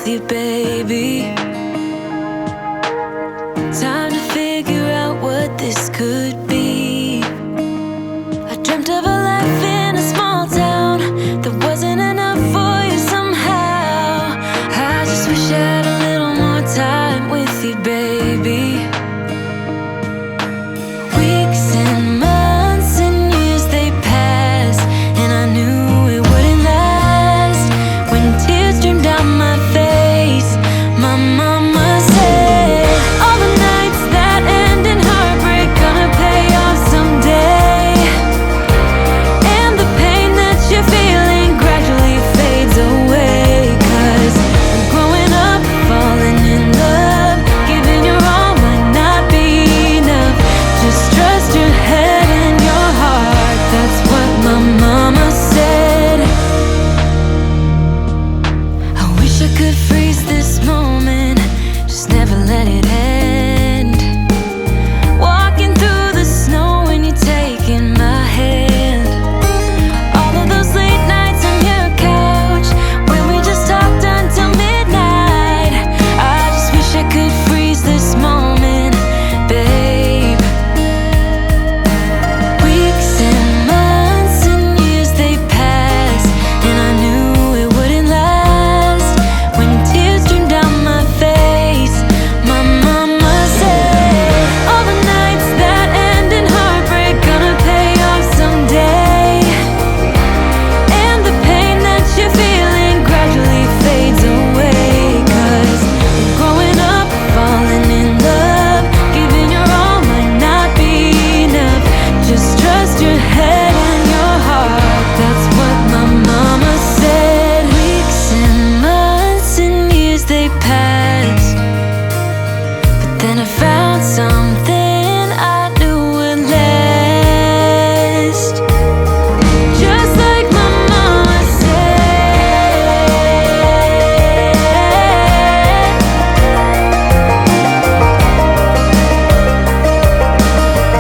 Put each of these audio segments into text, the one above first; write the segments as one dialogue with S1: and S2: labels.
S1: you, baby. Time to figure out what this could be. I dreamt of a life in a small town that wasn't enough for you somehow. I just wish I had a little more time with you, baby. Weeks and months and years, they passed, and I knew it wouldn't last. When tears streamed down my face, my mama said, all the nights that end in heartbreak gonna pay off someday. And the pain that you're feeling gradually fades away. 'Cause growing up, falling in love, giving your all might not be enough. Just trust your head and your heart, that's what my mama said. I wish I could freeze this moment, just never let it end. Walking through the snow when you're taking my hand. All of those late nights on your couch when we just talked until midnight. I just wish I could freeze this moment, babe. Weeks and months and years, they passed, and I knew it wouldn't last. When tears streamed down my face, my mama said, all the nights that end in heartbreak gonna pay off someday. And the pain that you're feeling gradually fades away. 'Cause growing up, falling in love, giving your all might not be enough. Just trust your head and your heart, that's what my mama said. Weeks and months and years, they passed, but then I found something I knew would last. Just like my mama said.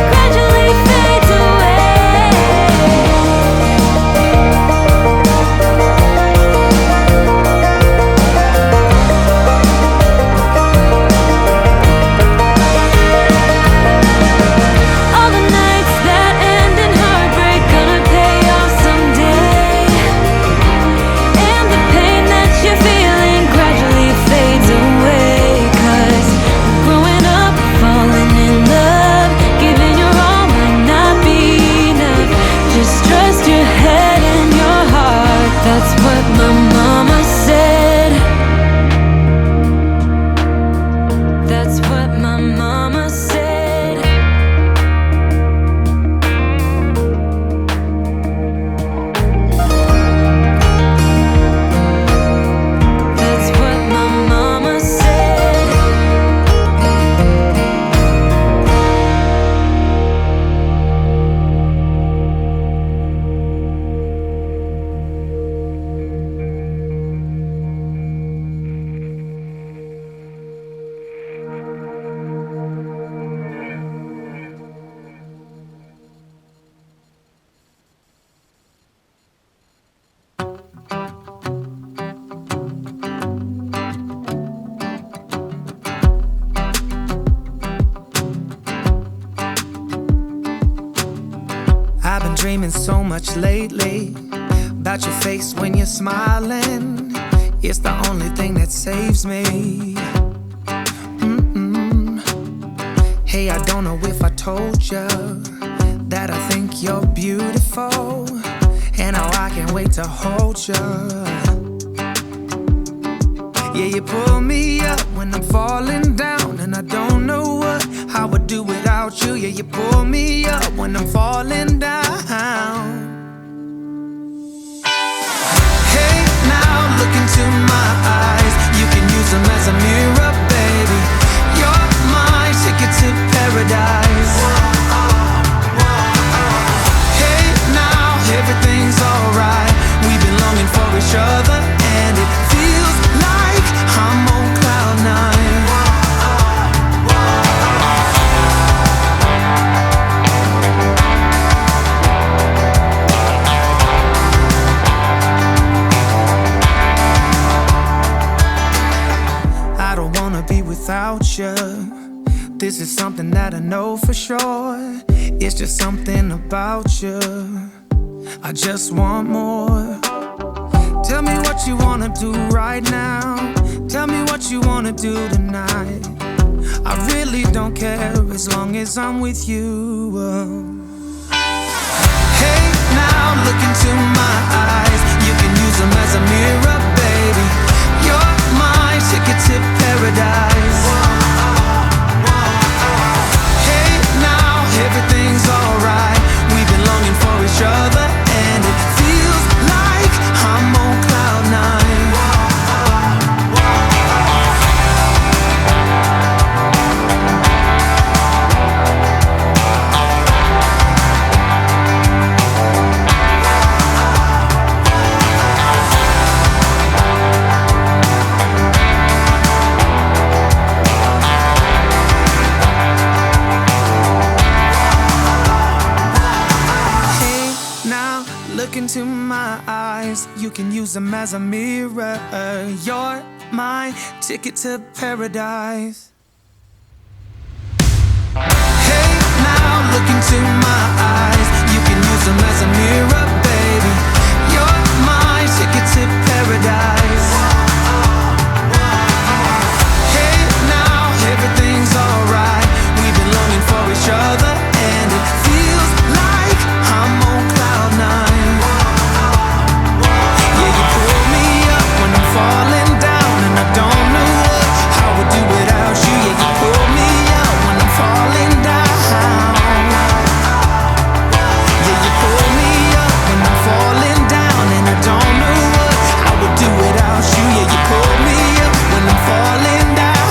S1: Gradually fades away. All the nights that end in heartbreak gonna pay off someday. And the pain that you're feeling gradually fades away. 'Cause growing up, falling in love, giving your all might not be enough. Just trust your head and your heart, that's what my mama said. That's what my mama said. That's what my mama said.
S2: I've been dreaming so much lately about your face when you're smiling. It's the only thing that saves me. Hey, I don't know if I told you that I think you're beautiful, and how I can't wait to hold you. Yeah, you pull me up when I'm falling down, and I don't know what I would do without you. Yeah, you pull me up when I'm falling down. Hey, now look into my eyes. You can use them as a mirror, baby. You're my ticket to paradise. Hey, now everything's alright. We've been longing for each other, and it feels like I'm on cloud something that I know for sure. It's just something about you. I just want more. Tell me what you wanna do right now. Tell me what you wanna do tonight. I really don't care as long as I'm with you. Hey, now look into my eyes. You can use them as a mirror, baby. You're my ticket to paradise. Hey, now everything's alright. We've been longing for each other, and it feels like I'm on cloud nine. Look into my eyes, you can use them as a mirror. You're my ticket to paradise. Hey, now look into my eyes, you can use them as a mirror, baby. You're my ticket to paradise. Hey, now everything's alright. We've been longing for each other, and it feels like I'm on cloud nine. Falling down and I don't know how I would do without you. Yeah, you pull me up when I'm falling down. Yeah, you pull me up when I'm falling down, and I don't know what I would do without you. Yeah, you pull me up when I'm falling down.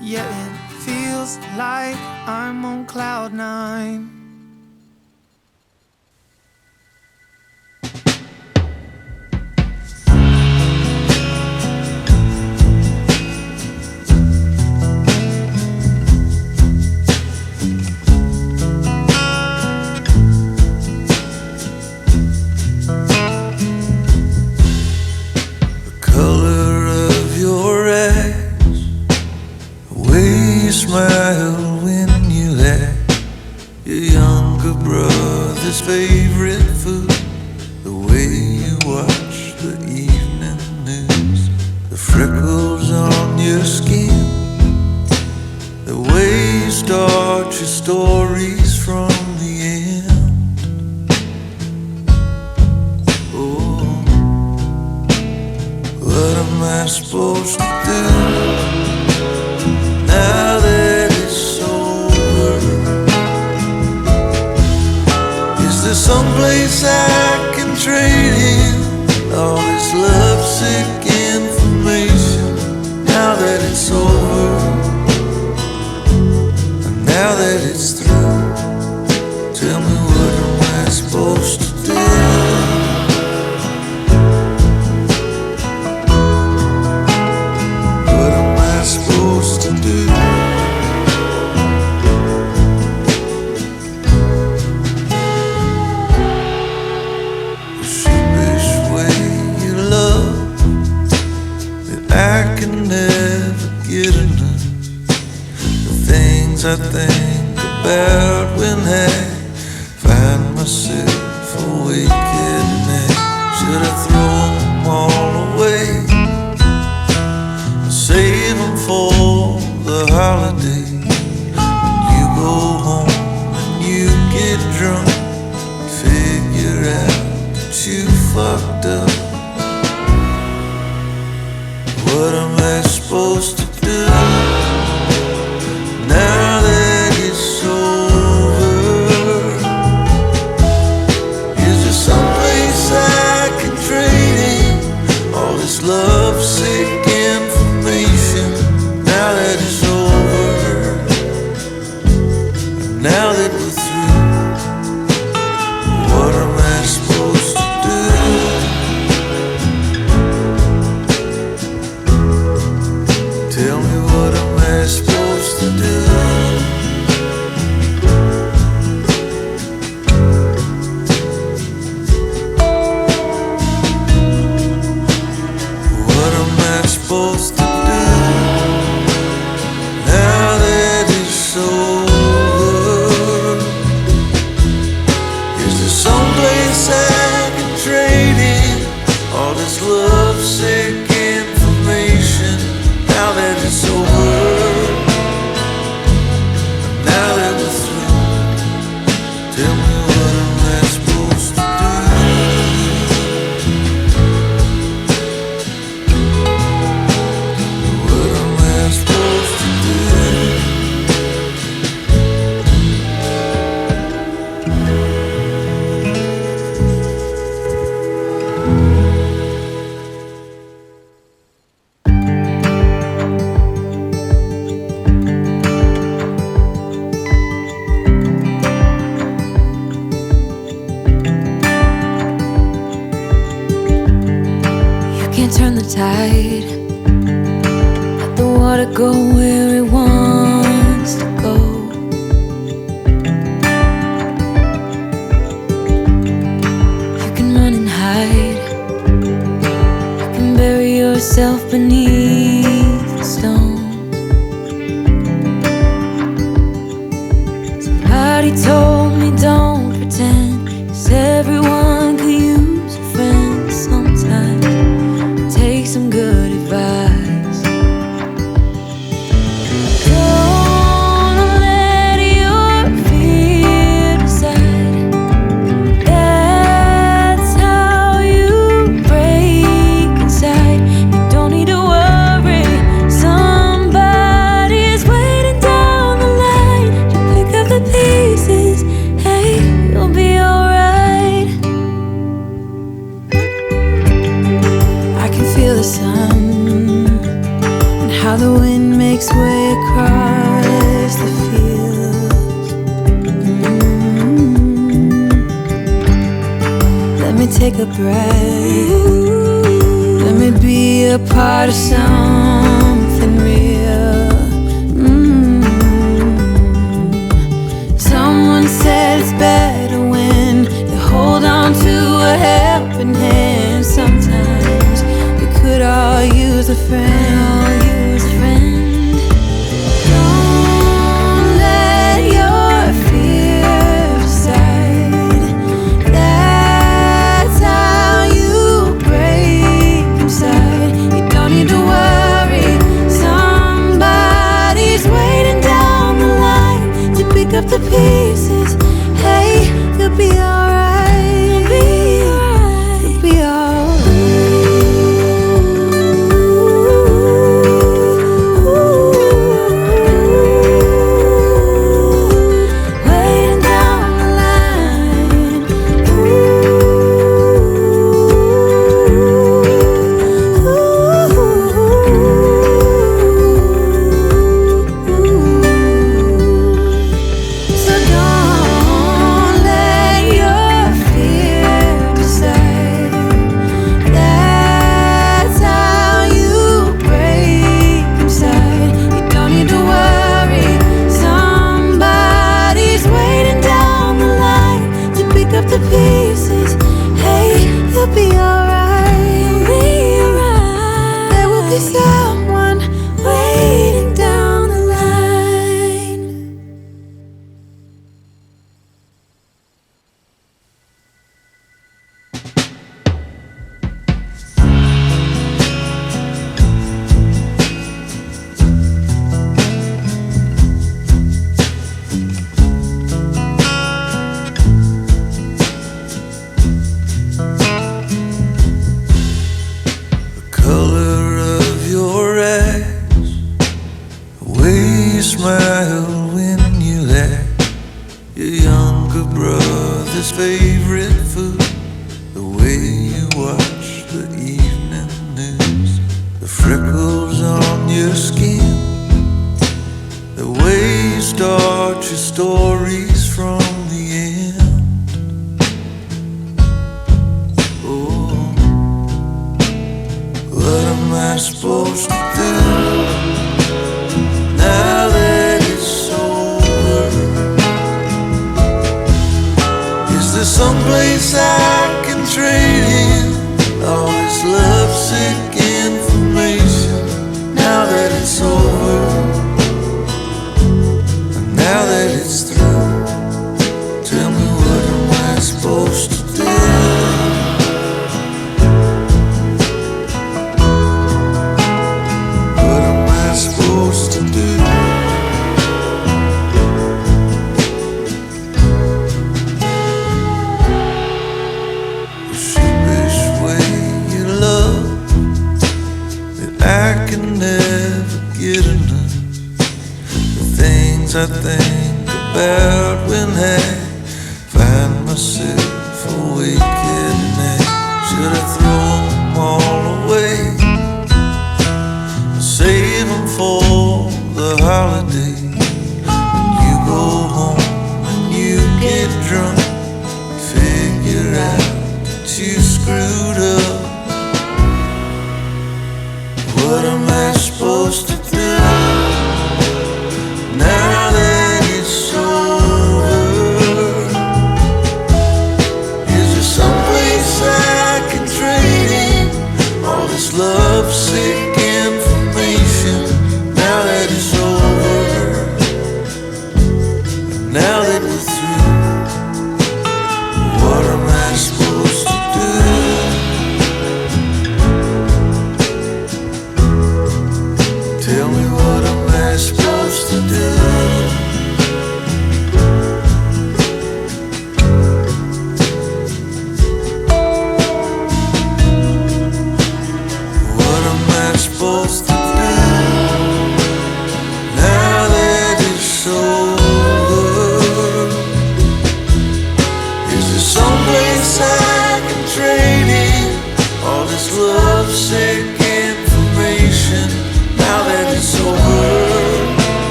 S2: Yeah, it feels like I'm on cloud nine.
S3: The color of your eyes, the way you smile when you laugh, your younger brother's favorite food, the way you watch the evening news, the freckles on your skin, the way you start your stories from the end. Oh, what am I supposed to do now that it's over? Is there someplace I can trade in all this lovesick information now that it's over? And now that it's through, tell me what am I supposed to do? What am I supposed to do? The sheepish way you love that I can never get enough. The things I think about when I find myself awake at night. Should I throw them all away, save them for the holiday? When you go home and you get drunk, figure out that you fucked up. What am I supposed to do now that it's over? Is there someplace I can trade in all this lovesick information now that it's over? And now that we're through, what am I supposed to do? Tell
S1: told me don't pretend, 'cause everyone could use a friend sometimes. Take some good advice. Don't let your fear decide. That's how you break inside. You don't need to worry, somebody's waiting down the line to pick up the pieces. Hey, you'll be alright. I can feel the sun and how the wind makes way across the fields. Let me take a breath. Let me be a part of something real. Someone said it's better when you hold on to a helping hand. Sometimes we could all use a friend. Don't let your fear decide. That's how you break inside. You don't need to worry, somebody's waiting down the line to pick up the pieces. Hey, you'll be alright. You'll be alright. Waiting down the line. So don't let your fear decide. That's how you break inside. You don't need to worry, somebody's waiting down the line to pick up the pieces. Hey, you'll be alright. There will be someone waiting down the line.
S3: The color of your eyes, the way you smile when you laugh, your younger brother's favorite food, the way you watch the evening news, the freckles on your skin, the way you start your stories from the end. Oh, what am I supposed to do now that it's over? Is there someplace I can trade in all this lovesick information now that it's over? And now that it's through, tell me, what am I supposed to do? What am I supposed to do? The sheepish way you love that I can never get enough. The things I think about when I find myself awake at night. Should I throw them all away? Save them for the holiday. When you go home and you get drunk, figure out that you screwed up. What am